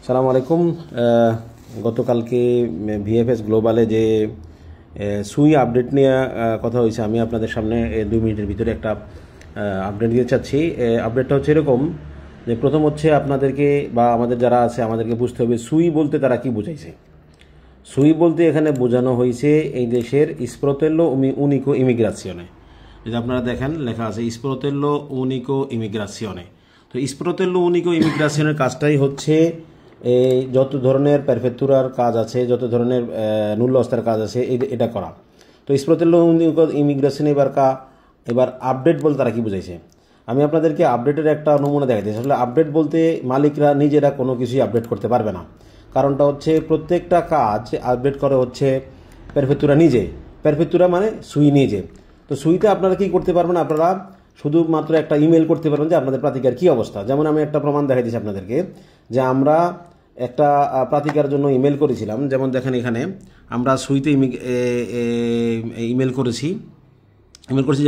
সালামু আলাইকুম। গতকালকে ভিএফএস গ্লোবালে যে সুই আপডেট নিয়ে কথা হয়েছে, আমি আপনাদের সামনে 2 মিনিটের ভিতরে একটা আপডেট দিতে চাচ্ছি। আপডেটটা হচ্ছে এরকম যে, প্রথম হচ্ছে আপনাদেরকে বা আমাদের যারা আছে আমাদেরকে বুঝতে হবে সুই বলতে তারা কি বুঝাইছে। সুই বলতে এখানে বোঝানো হয়েছে এই দেশের স্প্রোতেল্লো উনিকো ইমিগ্রাসিওনে। যদি আপনারা দেখেন লেখা আছে স্প্রোতেল্লো উনিকো ইমিগ্রাসিওনে। তো স্প্রোতেল্লো উনিকো ইমিগ্রাসিওনের কাজটাই হচ্ছে এই যত ধরনের পারফেক্তুরার কাজ আছে, যত ধরনের নুল্লস্তার কাজ আছে এটা করা। তো স্প্রোতেল্লো উনিকো ইমিগ্রাসিওনে এবার আপডেট বলতে তারা কি বুঝাইছে, আমি আপনাদেরকে আপডেটের একটা নমুনা দেখাইতেছি। আসলে আপডেট বলতে মালিকরা নিজেরা কোনো কিছুই আপডেট করতে পারবে না। কারণটা হচ্ছে প্রত্যেকটা কাজ আপডেট করে হচ্ছে পারফেক্তুরা নিজে। পারফেক্তুরা মানে সুই নিজে। তো সুইতে আপনারা কি করতে পারবেন, আপনারা শুধুমাত্র একটা ইমেল করতে পারবেন যে আপনাদের প্রাতিকার কি অবস্থা। যেমন আমি একটা প্রমাণ দেখাই দিচ্ছি আপনাদেরকে যে আমরা একটা প্রাতিকার জন্য ইমেল করেছিলাম। যেমন দেখেন এখানে আমরা সুইতে ইমেল করেছি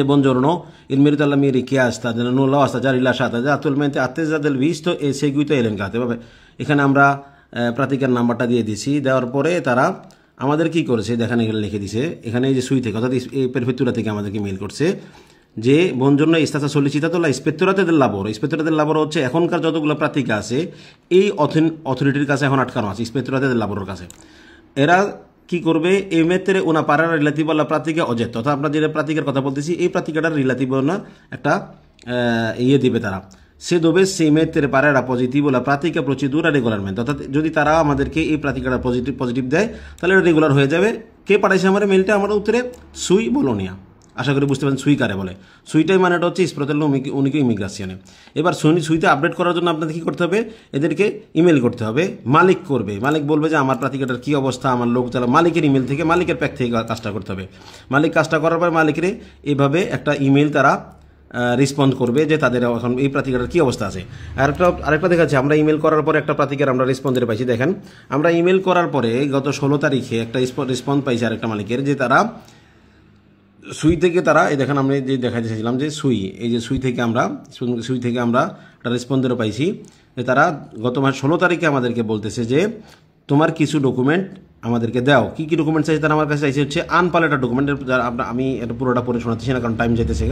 যে buongiorno, il merito alla mia richiesta del nulla osta già rilasciata attualmente attesa del visto e seguito elencate। এখানে আমরা প্রাতিকার নাম্বারটা দিয়ে দিয়েছি। দেওয়ার পরে তারা আমাদের কি করেছে দেখেন, এখানে লিখে দিছে, এখানে এই যে সুই থেকে অর্থাৎ এই প্রেফেক্তুরা থেকে আমাদেরকে মেইল করছে যে buongiorno è stata sollecitata la ispettorate del lavoro। ispettorate del lavoro হচ্ছে এখনকার যতগুলো প্রাতিকা আছে এই অথরিটির কাছে এখন আটকানো আছে, ispettorate del lavoroর কাছে। এরা কি করবে, এই মেত্রে ওনা পাড়ার রিলেটিভ আল্লাহ প্রাতিকা অজেত, অর্থাৎ আমরা যেটা প্রাতিকার কথা বলতেছি এই প্রাতিকাটার রিলেটিভ না একটা ইয়ে দিবে তারা। সে দোবে সেই মেত্রে পাড়ারা পজিটিভ ওলা প্রাতিকা প্রচিদুরা রেগুলারমেন্ট, অর্থাৎ যদি তারা আমাদেরকে এই প্রাতিকাটা পজিটিভ দেয় তাহলে এটা রেগুলার হয়ে যাবে। কে পাঠাইছে আমার মেলটা, আমার উত্তরে সুই বলোনিয়া। আশা করি বুঝতে পারেন সুই কারে বলে। সুইটাই মানেটা হচ্ছে স্প্রোতেল্লো উনিকো ইমিগ্রাসিওনে। এবার সুইতে আপডেট করার জন্য আপনাদের কী করতে হবে, এদেরকে ইমেল করতে হবে। মালিক করবে, মালিক বলবে যে আমার প্রাতিকাটার কী অবস্থা, আমার লোক যারা মালিকের ইমেল থেকে মালিকের প্যাক থেকে কাজটা করতে হবে। মালিক কাজটা করার পর মালিকের এভাবে একটা ইমেল তারা রেসপন্ড করবে যে তাদের এখন এই প্রাতিকাটার কী অবস্থা আছে। আরেকটা দেখাচ্ছি, আমরা ইমেল করার পরে একটা প্রাতিকার আমরা রেসপন্সের পাইছি। দেখেন আমরা ইমেল করার পরে গত 16 তারিখে একটা রেসপন্স পাইছি আরেকটা মালিকের, যে তারা সুই থেকে তারা এই দেখেন আমরা যে দেখাতে চাইছিলাম যে সুই, এই যে সুই থেকে আমরা একটা রেসপন্সেরও পাইছি যে তারা গত মাস 16 তারিখে আমাদেরকে বলতেছে যে তোমার কিছু ডকুমেন্ট আমাদেরকে দাও। কি কি ডকুমেন্ট চাইছে তারা আমার কাছে চাইছে হচ্ছে আনপালেটেড ডকুমেন্ট। আমি এটা পুরোটা পড়ে শোনাতেছি না কারণ টাইম যেতেছে।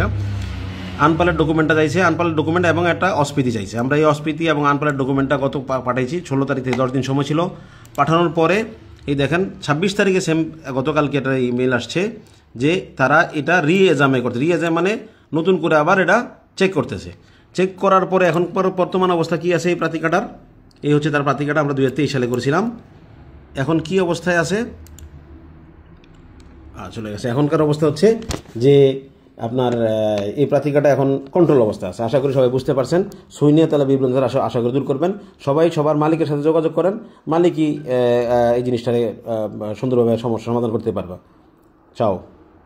আনপালেট ডকুমেন্টটা চাইছে, আনপালেট ডকুমেন্ট এবং একটা অস্পিতি চাইছে। আমরা এই অস্পিতি এবং আনপালেট ডকুমেন্টটা গত পাঠাইছি 16 তারিখ থেকে, 10 দিন সময় ছিল। পাঠানোর পরে এই দেখেন 26 তারিখে গতকালকে একটা ইমেল আসছে যে তারা এটা রি-এক্সামে করতে, রি-এক্সাম মানে নতুন করে আবার এটা চেক করতেছে। চেক করার পরে এখন বর্তমান অবস্থা কি আছে এই প্রাতিকাটার, এই হচ্ছে তার প্রাতিকাটা আমরা 2023 সালে করেছিলাম। এখন কি অবস্থায় আছে চলে গেছে। এখনকার অবস্থা হচ্ছে যে আপনার এই প্রাতিকাটা এখন কন্ট্রোল অবস্থা আছে। আশা করি সবাই বুঝতে পারছেন। সুই নিয়ে তাহলে বিভ্রান্ত আশা করি দূর করবেন। সবাই সবার মালিকের সাথে যোগাযোগ করেন, মালিকই এই জিনিসটাকে সুন্দরভাবে সমস্যা সমাধান করতে পারবে। চাও।